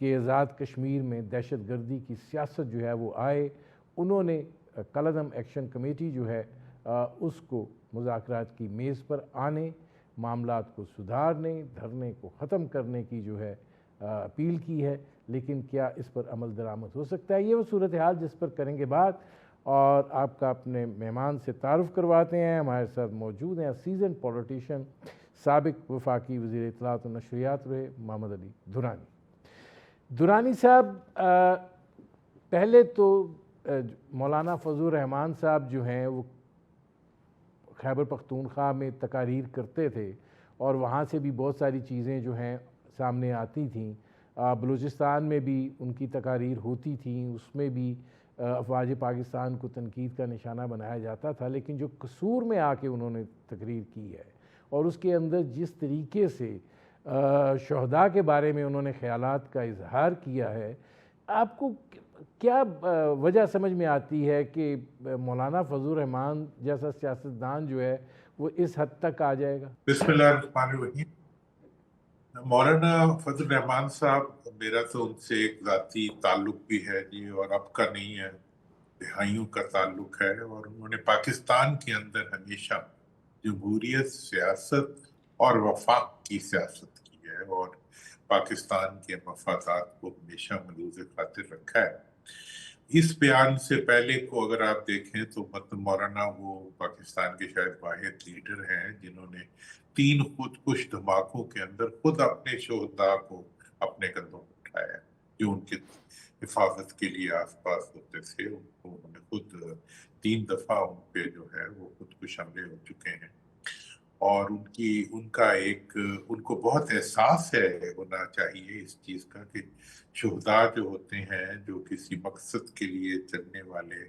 کہ آزاد کشمیر میں دہشت گردی کی سیاست جو ہے وہ آئے. انہوں نے کالعدم ایکشن کمیٹی جو ہے اس کو مذاکرات کی میز پر آنے، معاملات کو سدھارنے، دھرنے کو ختم کرنے کی جو ہے اپیل کی ہے. لیکن کیا اس پر عمل درآمد ہو سکتا ہے؟ یہ وہ صورتحال جس پر کریں گے بات، اور آپ کا اپنے مہمان سے تعارف کرواتے ہیں. ہمارے ساتھ موجود ہیں سیزن پولیٹیشین، سابق وفاقی وزیر اطلاعات و نشریات رہے محمد علی دورانی. دورانی صاحب، پہلے تو مولانا فضل الرحمان صاحب جو ہیں وہ خیبر پختونخوا میں تقاریر کرتے تھے، اور وہاں سے بھی بہت ساری چیزیں جو ہیں سامنے آتی تھیں. بلوچستان میں بھی ان کی تقاریر ہوتی تھیں، اس میں بھی افواج پاکستان کو تنقید کا نشانہ بنایا جاتا تھا. لیکن جو قصور میں آ کے انہوں نے تقریر کی ہے اور اس کے اندر جس طریقے سے شہداء کے بارے میں انہوں نے خیالات کا اظہار کیا ہے، آپ کو کیا وجہ سمجھ میں آتی ہے کہ مولانا فضل الرحمان جیسا سیاستدان جو ہے وہ اس حد تک آ جائے گا؟ بسم اللہ الرحمن الرحیم. مولانا فضل الرحمان صاحب، میرا تو ان سے ایک ذاتی تعلق بھی ہے جی، اور اب کا نہیں ہے، دہائیوں کا تعلق ہے. اور انہوں نے پاکستان کے اندر ہمیشہ جمہوریت، سیاست اور وفاق کی سیاست کی ہے، اور پاکستان کے مفادات کو ہمیشہ ملحوظ خاطر رکھا ہے. اس بیان سے پہلے کو اگر آپ دیکھیں تو مولانا وہ پاکستان کے شاید واحد لیڈر ہیں جنہوں نے 3 خودکش دھماکوں کے اندر خود اپنے شہداء کو اپنے کندھوں پر اٹھایا ہے، جو ان کے حفاظت کے لیے آس پاس ہوتے تھے. انہوں نے خود 3 دفعہ ان پہ جو ہے وہ خودکش حملے ہو چکے ہیں، اور ان کو بہت احساس ہونا چاہیے اس چیز کا کہ شہداء جو ہوتے ہیں، جو کسی مقصد کے لیے چلنے والے،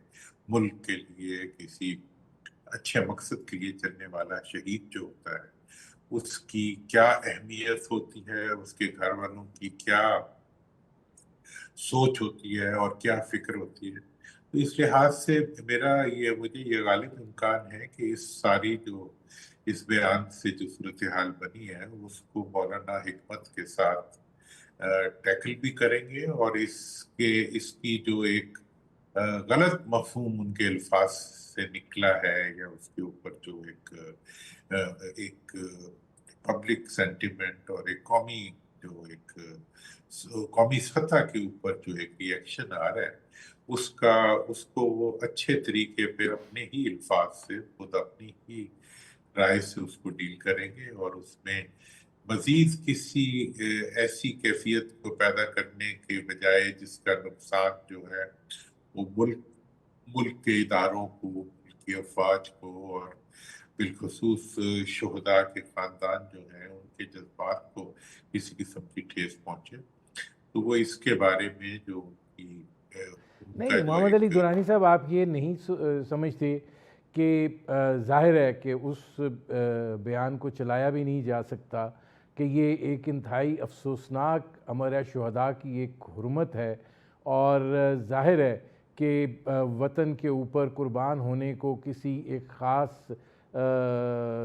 ملک کے لیے کسی اچھے مقصد کے لیے چلنے والا شہید جو ہوتا ہے، اس کی کیا اہمیت ہوتی ہے، اس کے گھر والوں کی کیا سوچ ہوتی ہے اور کیا فکر ہوتی ہے. تو اس لحاظ سے مجھے یہ غالب امکان ہے کہ اس بیان سے جو صورتحال بنی ہے اس کو مولانا حکمت کے ساتھ ٹیکل بھی کریں گے، اور اس کی جو ایک غلط مفہوم ان کے الفاظ سے نکلا ہے، یا اس کے اوپر جو ایک پبلک سینٹیمنٹ اور ایک قومی سطح کے اوپر جو ایک ری ایکشن آ رہا ہے، اس کو وہ اچھے طریقے پہ اپنے ہی الفاظ سے، خود اپنی ہی رائے سے اس کو ڈیل کریں گے، اور اس میں مزید کسی ایسی کیفیت کو پیدا کرنے کے بجائے جس کا نقصان جو ہے وہ ملک کے اداروں کو، ملک کی افواج کو، اور بالخصوص شہداء کے خاندان جو ہیں ان کے جذبات کو کسی قسم کی ٹھیس پہنچے، تو وہ اس کے بارے میں جو نہیں محمد علی دورانی صاحب، آپ یہ نہیں سمجھتے کہ ظاہر ہے کہ اس بیان کو چلایا بھی نہیں جا سکتا کہ یہ ایک انتہائی افسوسناک امر ہے، شہداء کی ایک حرمت ہے، اور ظاہر ہے کہ وطن کے اوپر قربان ہونے کو کسی ایک خاص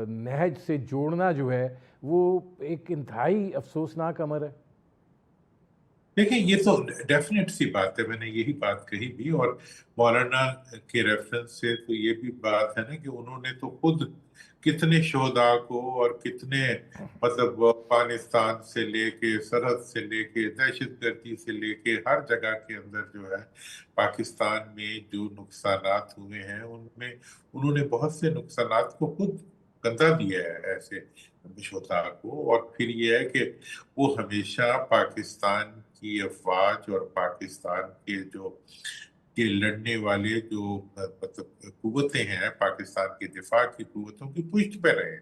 نہج سے جوڑنا جو ہے وہ ایک انتہائی افسوسناک امر ہے. دیکھیں، یہ تو ڈیفینیٹ سی بات ہے، میں نے یہی بات کہی بھی، اور مولانا کے ریفرنس سے تو یہ بھی بات ہے نا کہ انہوں نے تو خود کتنے شہداء کو، اور کتنے مطلب افغانستان سے لے کے، سرحد سے لے کے، دہشت گردی سے لے کے، ہر جگہ کے اندر جو ہے پاکستان میں جو نقصانات ہوئے ہیں ان میں انہوں نے بہت سے نقصانات کو خود گندہ دیا ہے ایسے شہداء کو. اور پھر یہ ہے کہ وہ ہمیشہ پاکستان کی افواج اور پاکستان کے لڑنے والے جو مطلب قوتیں ہیں، پاکستان کے دفاع کی قوتوں کی پشت پہ رہے.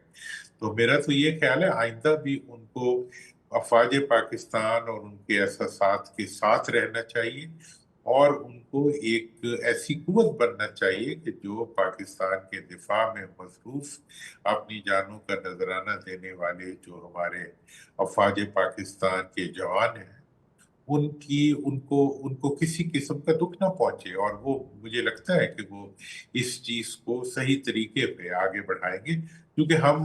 تو میرا تو یہ خیال ہے آئندہ بھی ان کو افواج پاکستان اور ان کے احساسات کے ساتھ رہنا چاہیے، اور ان کو ایک ایسی قوت بننا چاہیے کہ جو پاکستان کے دفاع میں مصروف اپنی جانوں کا نذرانہ دینے والے جو ہمارے افواج پاکستان کے جوان ہیں، ان کو کسی قسم کا دکھ نہ پہنچے. اور وہ مجھے لگتا ہے کہ وہ اس چیز کو صحیح طریقے پہ آگے بڑھائیں گے، کیونکہ ہم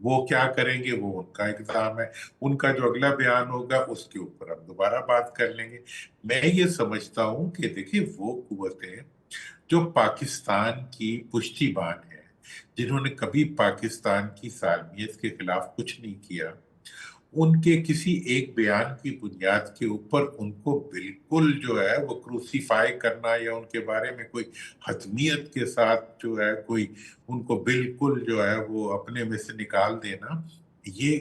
وہ کیا کریں گے وہ ان کا اقدام ہے. ان کا جو اگلا بیان ہوگا اس کے اوپر ہم دوبارہ بات کر لیں گے. میں یہ سمجھتا ہوں کہ دیکھیں وہ قوتیں جو پاکستان کی پشتی بان ہے، جنہوں نے کبھی پاکستان کی سالمیت کے خلاف کچھ نہیں کیا، ان کے کسی ایک بیان کی بنیاد کے اوپر ان کو بالکل جو ہے وہ کروسیفائی کرنا یا ان کے بارے میں کوئی حتمیت کے ساتھ جو ہے کوئی ان کو بالکل جو ہے وہ اپنے میں سے نکال دینا، یہ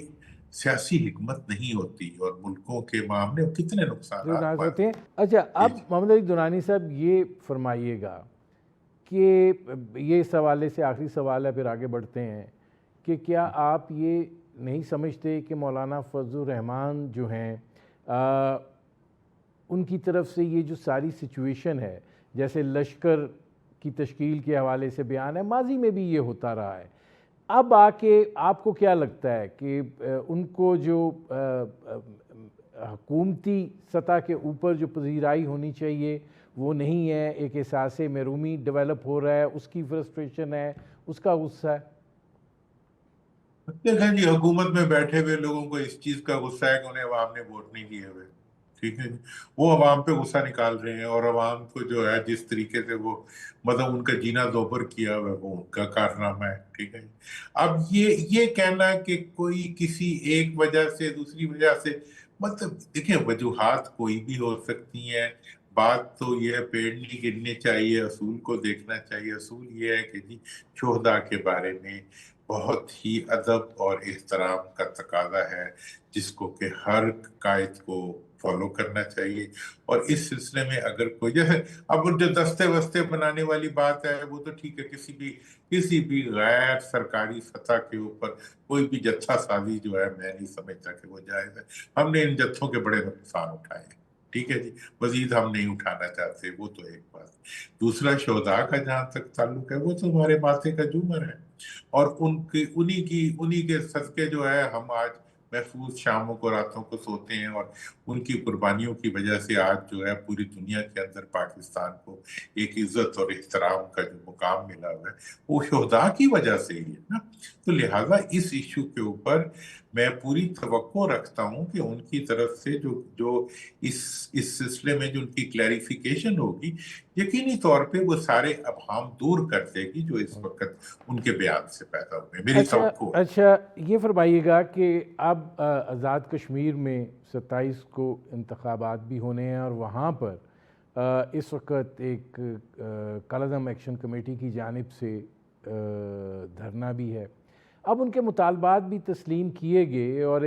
سیاسی حکمت نہیں ہوتی، اور ملکوں کے معاملے میں کتنے جو نقصانات ناز ہوتے پاتے ہیں. اچھا ہیں. اب محمد علی دورانی صاحب یہ فرمائیے گا کہ یہ اس حوالے سے آخری سوال ہے، پھر آگے بڑھتے ہیں، کہ کیا آپ یہ نہیں سمجھتے کہ مولانا فضل الرحمان جو ہیں ان کی طرف سے یہ جو ساری سچویشن ہے، جیسے لشکر کی تشکیل کے حوالے سے بیان ہے، ماضی میں بھی یہ ہوتا رہا ہے، اب آ کے آپ کو کیا لگتا ہے کہ ان کو جو حکومتی سطح کے اوپر جو پذیرائی ہونی چاہیے وہ نہیں ہے، ایک احساس محرومی ڈیولپ ہو رہا ہے، اس کی فرسٹریشن ہے، اس کا غصہ ہے؟ دیکھیں جی، حکومت میں بیٹھے ہوئے لوگوں کو اس چیز کا غصہ ہے کہ انہیں عوام نے ووٹ نہیں دیے ہوئے. ٹھیک ہے جی، وہ عوام پہ غصہ نکال رہے ہیں، اور عوام کو جو ہے جس طریقے سے وہ مطلب ان کا جینا دوبر کیا ہوا ہے وہ ان کا کارنامہ ہے. ٹھیک ہے جی. اب یہ کہنا کہ کوئی کسی ایک وجہ سے دوسری وجہ سے، مطلب دیکھیں وجوہات کوئی بھی ہو سکتی ہیں. بات تو یہ ہے پیڑ نہیں گرنے چاہیے، اصول کو دیکھنا چاہیے. اصول یہ ہے کہ جی شہداء کے بارے میں بہت ہی ادب اور احترام کا تقاضا ہے، جس کو کہ ہر قائد کو فالو کرنا چاہیے. اور اس سلسلے میں اگر کوئی جیسے اب جو دستے وستے بنانے والی بات ہے وہ تو ٹھیک ہے، کسی بھی غیر سرکاری سطح کے اوپر کوئی بھی جتھا سازی جو ہے میں نہیں سمجھتا کہ وہ جائز ہے. ہم نے ان جتھوں کے بڑے نقصان اٹھائے ہیں. ٹھیک ہے جی، مزید ہم نہیں اٹھانا چاہتے. وہ تو ایک بات. دوسرا شہداء کا جہاں تک تعلق ہے وہ تو ہمارے ماتھے کا جومر ہے، اور انہی کے صدقے جو ہے ہم آج محفوظ شاموں کو راتوں کو سوتے ہیں، اور ان کی قربانیوں کی وجہ سے آج جو ہے پوری دنیا کے اندر پاکستان کو ایک عزت اور احترام کا جو مقام ملا ہوا ہے وہ شہداء کی وجہ سے ہی ہے نا. تو لہٰذا اس ایشو کے اوپر میں پوری توقع رکھتا ہوں کہ ان کی طرف سے جو اس سلسلے میں جو ان کی کلیریفیکیشن ہوگی، یقینی طور پہ وہ سارے ابہام دور کر دے گی جو اس وقت ان کے بیان سے پیدا ہوئے. میری توقع ہے. اچھا یہ فرمائیے گا کہ اب آزاد کشمیر میں 27 کو انتخابات بھی ہونے ہیں، اور وہاں پر اس وقت ایک کالعدم ایکشن کمیٹی کی جانب سے دھرنا بھی ہے. اب ان کے مطالبات بھی تسلیم کیے گئے، اور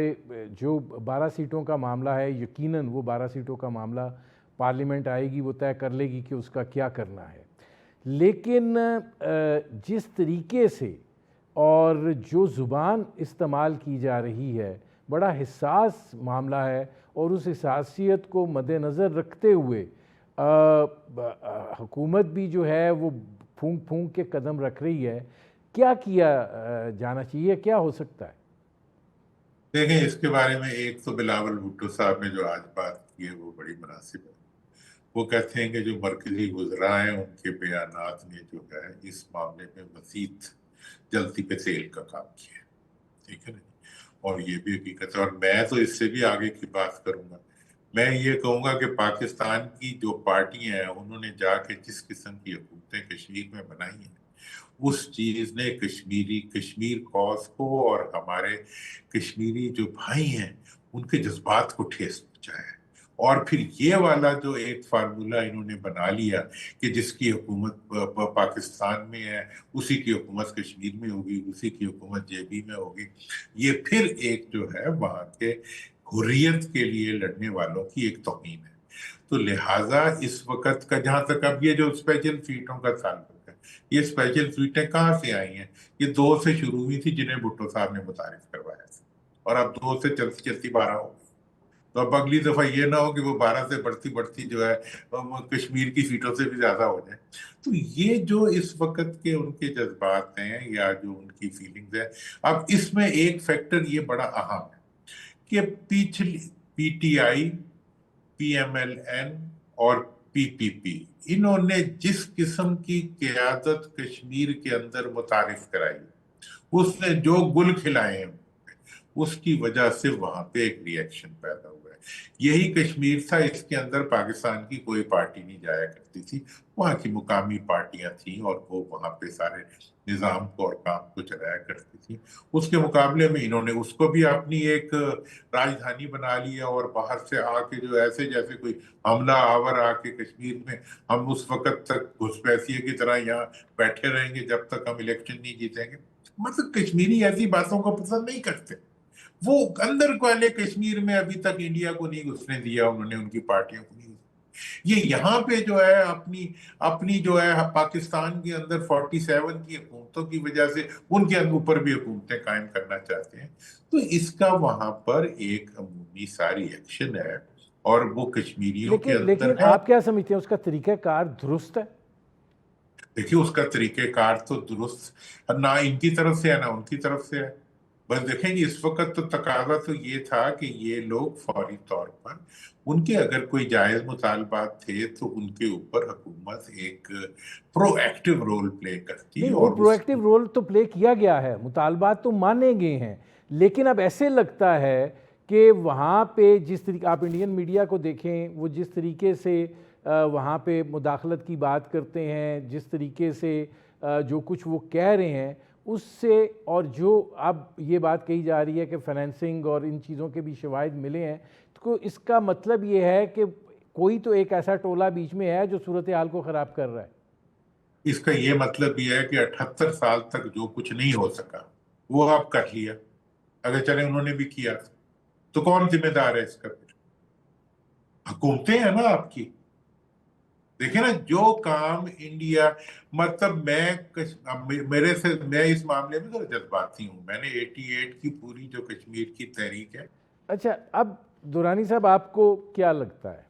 جو 12 سیٹوں کا معاملہ ہے، یقیناً وہ 12 سیٹوں کا معاملہ پارلیمنٹ آئے گی، وہ طے کر لے گی کہ اس کا کیا کرنا ہے. لیکن جس طریقے سے اور جو زبان استعمال کی جا رہی ہے، بڑا حساس معاملہ ہے، اور اس حساسیت کو مد نظر رکھتے ہوئے حکومت بھی جو ہے وہ پھونک پھونک کے قدم رکھ رہی ہے. کیا جانا چاہیے، کیا ہو سکتا ہے؟ دیکھیں اس کے بارے میں ایک تو بلاول بھٹو صاحب نے جو آج بات کی ہے وہ بڑی مناسب ہے. وہ کہتے ہیں کہ جو مرکزی وزراء ہیں ان کے بیانات نے جو ہے اس معاملے میں مزید جلدی پہ تیل کا کام کیا ہے. ٹھیک ہے نا. اور یہ بھی حقیقت ہے، اور میں تو اس سے بھی آگے کی بات کروں گا. میں یہ کہوں گا کہ پاکستان کی جو پارٹیاں ہیں انہوں نے جا کے جس قسم کی حکومتیں کشمیر میں بنائی ہیں، اس چیز نے کشمیر کاز کو اور ہمارے کشمیری جو بھائی ہیں ان کے جذبات کو ٹھیس پہنچایا ہے. اور پھر یہ والا جو ایک فارمولہ انہوں نے بنا لیا کہ جس کی حکومت پاکستان میں ہے اسی کی حکومت کشمیر میں ہوگی، اسی کی حکومت جے بی میں ہوگی، یہ پھر ایک جو ہے وہاں کے حریت کے لیے لڑنے والوں کی ایک توہین ہے. تو لہٰذا اس وقت کا جہاں تک اب یہ جو اسپیشل سیٹوں کا تعلق ہے، یہ اسپیشل سیٹیں کہاں سے آئی ہیں؟ یہ 2 سے شروع ہوئی تھی جنہیں بھٹو صاحب نے متعارف کروایا تھا، اور اب 2 سے چلتی چلتی 12 ہو گئی. تو اب اگلی دفعہ یہ نہ ہو کہ وہ 12 سے بڑھتی جو ہے کشمیر کی سیٹوں سے بھی زیادہ ہو جائے. تو یہ جو اس وقت کے ان کے جذبات ہیں یا جو ان کی فیلنگز ہیں، اب اس میں ایک فیکٹر یہ بڑا اہم ہے کہ پچھلی P T I, P M L N اور پی پی پی انہوں نے جس قسم کی قیادت کشمیر کے اندر متعارف کرائی اس نے جو گل کھلائے ہیں اس کی وجہ سے وہاں پہ ایک ری ایکشن پیدا ہوا ہے. یہی کشمیر تھا، اس کے اندر پاکستان کی کوئی پارٹی نہیں جایا کرتی تھی، وہاں کی مقامی پارٹیاں تھیں اور وہ وہاں پہ سارے نظام کو اور کام کو چلایا کرتی تھی. اس کے مقابلے میں انہوں نے اس کو بھی اپنی ایک راجدھانی بنا لیا، اور باہر سے آ کے جو ایسے جیسے کوئی حملہ آور آ کے کشمیر میں ہم اس وقت تک گھسپیٹیے کی طرح یہاں بیٹھے رہیں گے جب تک ہم الیکشن نہیں جیتیں گے. مطلب کشمیری ایسی باتوں کو پسند نہیں کرتے. وہ اندر والے کشمیر میں ابھی تک انڈیا کو نہیں گھسنے دیا انہوں نے، ان کی پارٹیوں کو نہیں. یہ یہاں پہ جو ہے اپنی اپنی جو ہے پاکستان کے اندر 47 کی حکومتوں کی وجہ سے ان کے اوپر بھی حکومتیں قائم کرنا چاہتے ہیں. تو اس کا وہاں پر ایک عمومی ساری ایکشن ہے اور وہ کشمیریوں کے لیکن اندر ہے. آپ کیا سمجھتے ہیں اس کا طریقہ کار درست ہے؟ دیکھیے اس کا طریقہ کار تو درست نہ ان کی طرف سے ہے نہ ان کی طرف سے ہے. بس دیکھیں جی اس وقت تو تقاضا تو یہ تھا کہ یہ لوگ فوری طور پر ان کے اگر کوئی جائز مطالبات تھے تو ان کے اوپر حکومت ایک پرو ایکٹیو رول پلے کرتی. نہیں، وہ اور پرو ایکٹیو رول تو پلے کیا گیا ہے، مطالبات تو مانے گئے ہیں، لیکن اب ایسے لگتا ہے کہ وہاں پہ جس طریقے آپ انڈین میڈیا کو دیکھیں، وہ جس طریقے سے وہاں پہ مداخلت کی بات کرتے ہیں، جس طریقے سے جو کچھ وہ کہہ رہے ہیں اس سے، اور جو اب یہ بات کہی جا رہی ہے کہ فائنینسنگ اور ان چیزوں کے بھی شواہد ملے ہیں، تو اس کا مطلب یہ ہے کہ کوئی تو ایک ایسا ٹولہ بیچ میں ہے جو صورتحال کو خراب کر رہا ہے. اس کا یہ مطلب یہ ہے کہ 78 سال تک جو کچھ نہیں ہو سکا وہ آپ کر لیا. اگر چلے انہوں نے بھی کیا تو کون ذمہ دار ہے اس کا؟ پھر حکومتیں ہیں نا آپ کی. دیکھیں نا جو کام انڈیا، مطلب میرے سے میں اس معاملے میں ذرا جذباتی ہوں. میں نے 88 کی پوری جو کشمیر کی تحریک ہے. اچھا، اب درانی صاحب آپ کو کیا لگتا ہے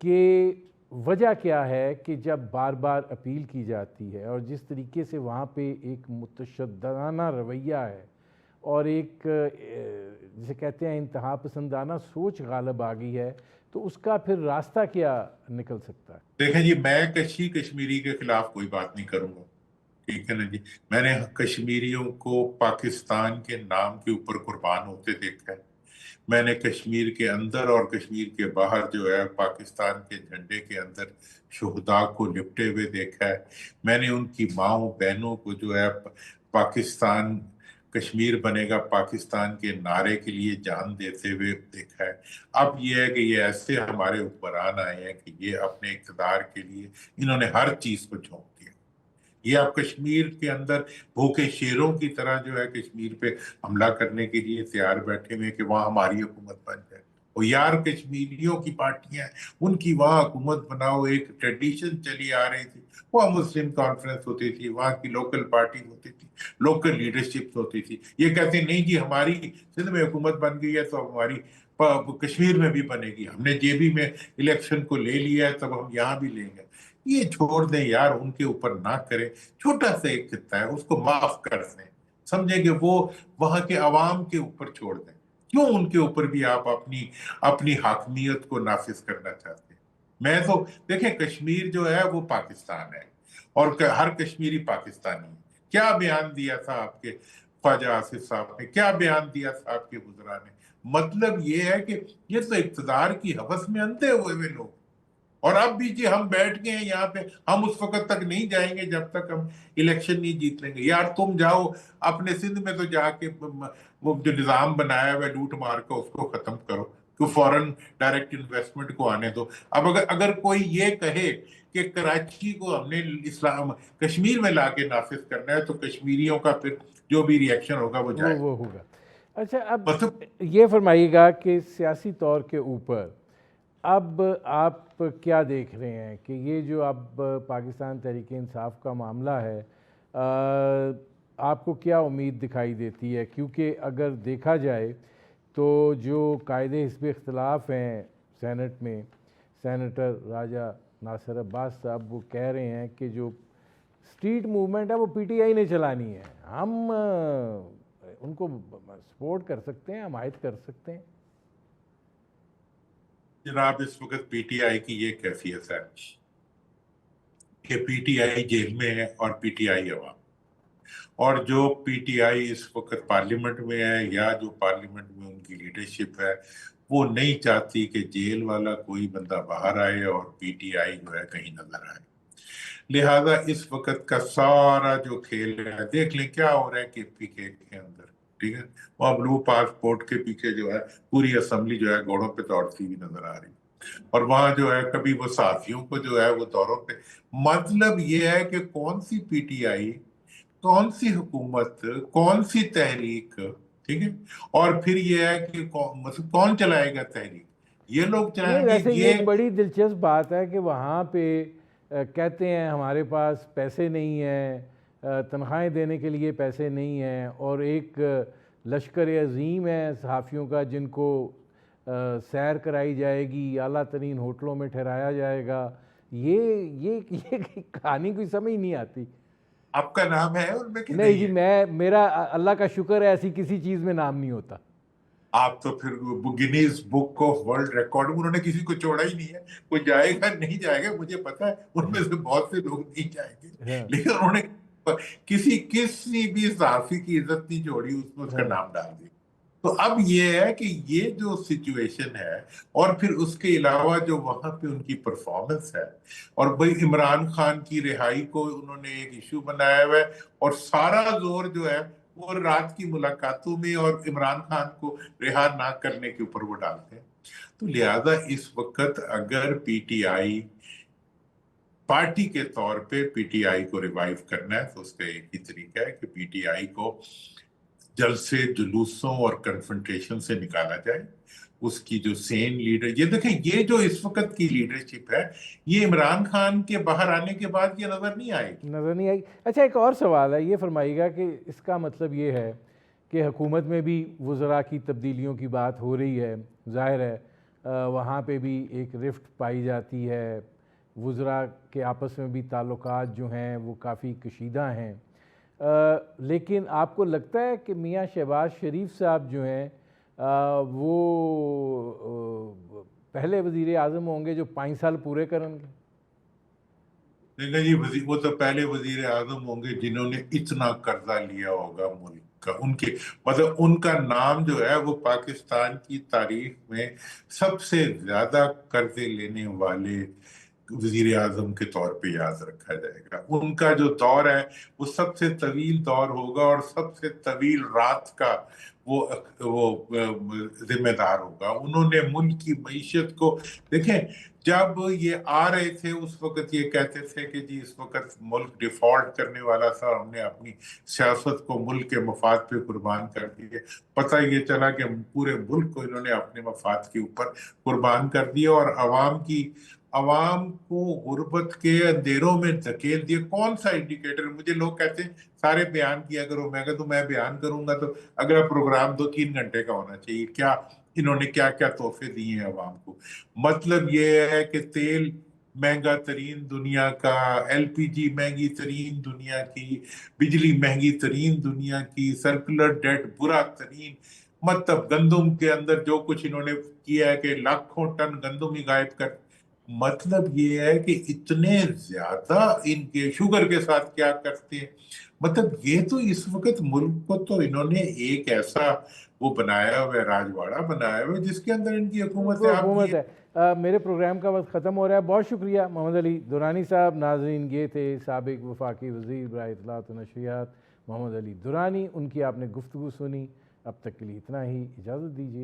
کہ وجہ کیا ہے کہ جب بار بار اپیل کی جاتی ہے اور جس طریقے سے وہاں پہ ایک متشددانہ رویہ ہے اور ایک جسے کہتے ہیں انتہا پسندانہ سوچ غالب آ گئی ہے، تو اس کا پھر راستہ کیا نکل سکتا ہے؟ دیکھیں جی میں کشمیری کے خلاف کوئی بات نہیں کروں گا، ٹھیک ہے نا جی. میں نے کشمیریوں کو پاکستان کے نام کے اوپر قربان ہوتے دیکھا ہے. میں نے کشمیر کے اندر اور کشمیر کے باہر جو ہے پاکستان کے جھنڈے کے اندر شہداء کو لپٹے ہوئے دیکھا ہے. میں نے ان کی ماؤں بہنوں کو جو ہے پاکستان کشمیر بنے گا پاکستان کے نعرے کے لیے جان دیتے ہوئے دیکھا ہے. اب یہ ہے کہ یہ ایسے ہمارے حکمران آئے ہیں کہ یہ اپنے اقتدار کے لیے انہوں نے ہر چیز کو جھونک دیا. یہ آپ کشمیر کے اندر بھوکے شیروں کی طرح جو ہے کشمیر پہ حملہ کرنے کے لیے تیار بیٹھے ہوئے کہ وہاں ہماری حکومت بن جائے. وہ یار کشمیریوں کی پارٹیاں ان کی وہاں حکومت بناؤ ایک ٹریڈیشن چلی آ رہی تھی. وہاں مسلم کانفرنس ہوتی تھی، وہاں کی لوکل پارٹی ہوتی تھی، لوکل لیڈرشپ ہوتی تھی. یہ کہتے نہیں جی ہماری سندھ میں حکومت بن گئی ہے تو ہماری کشمیر میں بھی بنے گی، ہم نے جے بی میں الیکشن کو لے لیا ہے تب ہم یہاں بھی لیں گے. یہ چھوڑ دیں یار، ان کے اوپر نہ کریں. چھوٹا سا ایک خطہ ہے اس کو معاف کر دیں، سمجھیں کہ وہ وہاں کے عوام کے اوپر چھوڑ دیں. کیوں ان کے اوپر بھی آپ اپنی حاکمیت کو نافذ کرنا چاہتے ہیں؟ میں تو دیکھیں کشمیر جو ہے وہ پاکستان ہے اور ہر کشمیری پاکستانی ہے. کیا بیان دیا تھا آپ کے خواجہ آصف صاحب نے، کیا بیان دیا تھا آپ کے وزراء نے؟ مطلب یہ ہے کہ یہ تو اقتدار کی ہوس میں اندھے ہوئے لوگ. اور اب بھی جی ہم بیٹھ گئے ہیں یہاں پہ، ہم اس وقت تک نہیں جائیں گے جب تک ہم الیکشن نہیں جیت لیں گے. یار تم جاؤ اپنے سندھ میں تو جا کے وہ جو نظام بنایا ہوا ہے لوٹ مار کا اس کو ختم کرو، کہ فورن ڈائریکٹ انویسٹمنٹ کو آنے دو. اب اگر کوئی یہ کہے کہ کراچی کو ہم نے اسلام کشمیر میں لا کے نافذ کرنا ہے تو کشمیریوں کا پھر جو بھی ری ایکشن ہوگا وہ جائے گا. وہ ہوگا. اچھا، اب مطلب یہ فرمائیے گا کہ سیاسی طور کے اوپر اب آپ کیا دیکھ رہے ہیں کہ یہ جو اب پاکستان تحریک انصاف کا معاملہ ہے، آپ کو کیا امید دکھائی دیتی ہے؟ کیونکہ اگر دیکھا جائے تو جو قائد حزب اختلاف ہیں سینٹ میں، سینیٹر راجہ ناصر عباس صاحب، وہ کہہ رہے ہیں کہ جو اسٹریٹ موومنٹ ہے وہ پی ٹی آئی نے چلانی ہے، ہم ان کو سپورٹ کر سکتے ہیں، حمایت کر سکتے ہیں. جناب اس وقت پی ٹی آئی کی یہ کیفیت ہے کہ پی ٹی آئی جیل میں ہے اور پی ٹی آئی عوام. اور جو پی ٹی آئی اس وقت پارلیمنٹ میں ہے یا جو پارلیمنٹ میں ان کی لیڈرشپ ہے وہ نہیں چاہتی کہ جیل والا کوئی بندہ باہر آئے اور پی ٹی آئی جو ہے کہیں نظر آئے. لہذا اس وقت کا سارا جو کھیل ہے دیکھ لیں کیا ہو رہا ہے کہ پی کے اندر. ٹھیک ہے, وہاں بلو پاسپورٹ کے پیچھے جو ہے پوری اسمبلی جو ہے گھوڑوں پہ دوڑتی ہوئی نظر آ رہی, اور وہاں جو ہے کبھی وہ صحافیوں کو جو ہے وہ دوروں پہ. مطلب یہ ہے کہ کون سی پی ٹی آئی, کون سی حکومت, کون سی تحریک, ٹھیک ہے, اور پھر یہ ہے کہ مطلب کون چلائے گا تحریک, یہ لوگ نہیں چلائیں گے. ویسے یہ ایک بڑی دلچسپ بات ہے کہ وہاں پہ کہتے ہیں ہمارے پاس پیسے نہیں ہیں, تنخواہیں دینے کے لیے پیسے نہیں ہیں, اور ایک لشکر عظیم ہے صحافیوں کا جن کو سیر کرائی جائے گی, اعلیٰ ترین ہوٹلوں میں ٹھہرایا جائے گا. یہ کہانی کوئی سمجھ نہیں آتی. آپ کا نام ہے ان میں کہ نہیں جی, ہے؟ میرا اللہ کا شکر ہے ایسی کسی چیز میں نام نہیں ہوتا. آپ تو پھر Guinness book of world record, انہوں نے کسی کو چھوڑا ہی نہیں ہے. کوئی جائے گا نہیں جائے گا مجھے پتا ہے, ان میں سے بہت سے لوگ نہیں جائیں گے, لیکن انہوں نے کسی بھی صحافی کی عزت نہیں چھوڑی, اس میں اس کا نام ڈال دیا. تو اب یہ ہے کہ یہ جو سچویشن ہے, اور پھر اس کے علاوہ جو وہاں پہ ان کی پرفارمنس ہے, اور بھائی عمران خان کی رہائی کو انہوں نے ایک ایشو بنایا ہوا ہے, اور سارا زور جو ہے وہ رات کی ملاقاتوں میں اور عمران خان کو رہا نہ کرنے کے اوپر وہ ڈالتے ہیں. تو لہذا اس وقت اگر پی ٹی آئی پارٹی کے طور پہ پی ٹی آئی کو ریوائیو کرنا ہے تو اس کا ایک ہی طریقہ ہے کہ پی ٹی آئی کو جلسے, جلوسوں اور کنفرنٹیشن سے نکالا جائے. اس کی جو سین لیڈر, یہ دیکھیں یہ جو اس وقت کی لیڈرشپ ہے یہ عمران خان کے باہر آنے کے بعد یہ نظر نہیں آئے گی. نظر نہیں آئی. اچھا ایک اور سوال ہے, یہ فرمائیے گا کہ اس کا مطلب یہ ہے کہ حکومت میں بھی وزراء کی تبدیلیوں کی بات ہو رہی ہے, ظاہر ہے وہاں پہ بھی ایک رفٹ پائی جاتی ہے, وزراء کے آپس میں بھی تعلقات جو ہیں وہ کافی کشیدہ ہیں, لیکن آپ کو لگتا ہے کہ میاں شہباز شریف صاحب جو ہیں وہ پہلے وزیر اعظم ہوں گے جو 5 سال پورے کریں گے؟ دیکھیں جی, وہ تو پہلے وزیر اعظم ہوں گے جنہوں نے اتنا قرضہ لیا ہوگا ملک کا. ان کے مطلب ان کا نام جو ہے وہ پاکستان کی تاریخ میں سب سے زیادہ قرضے لینے والے وزیر اعظم کے طور پہ یاد رکھا جائے گا. ان کا جو دور ہے وہ سب سے طویل دور ہوگا, اور سب سے طویل رات کا وہ ذمہ دار ہوگا. انہوں نے ملک کی معیشت کو دیکھیں, جب یہ آ رہے تھے اس وقت یہ کہتے تھے کہ جی اس وقت ملک ڈیفالٹ کرنے والا تھا, ہم نے اپنی سیاست کو ملک کے مفاد پہ قربان کر دیے. پتہ یہ چلا کہ پورے ملک کو انہوں نے اپنے مفاد کے اوپر قربان کر دیا, اور عوام کو غربت کے اندھیروں میں دھکیل دیے. کون سا انڈیکیٹر, مجھے لوگ کہتے ہیں سارے بیان کیا کرو, میں کہتا ہوں میں بیان کروں گا تو اگلا پروگرام 2-3 گھنٹے کا ہونا چاہیے. کیا انہوں نے کیا کیا تحفے دیے ہیں عوام کو. مطلب یہ ہے کہ تیل مہنگا ترین دنیا کا, ایل پی جی مہنگی ترین دنیا کی, بجلی مہنگی ترین دنیا کی, سرکولر ڈیٹ برا ترین, مطلب گندم کے اندر جو کچھ انہوں نے کیا ہے کہ لاکھوں ٹن گندم ہی غائب کر. مطلب یہ ہے کہ اتنے زیادہ ان کے شوگر کے ساتھ کیا کرتے ہیں. مطلب یہ تو اس وقت ملک کو تو انہوں نے ایک ایسا وہ بنایا ہوا ہے, راجواڑہ بنایا ہوا ہے جس کے اندر ان کی حکومت ہے. حکومت ہے. میرے پروگرام کا وقت ختم ہو رہا ہے. بہت شکریہ محمد علی درانی صاحب. ناظرین یہ تھے سابق وفاقی وزیر برائے اطلاعات و نشریات محمد علی درانی, ان کی آپ نے گفتگو سنی. اب تک کے لیے اتنا ہی, اجازت دیجیے.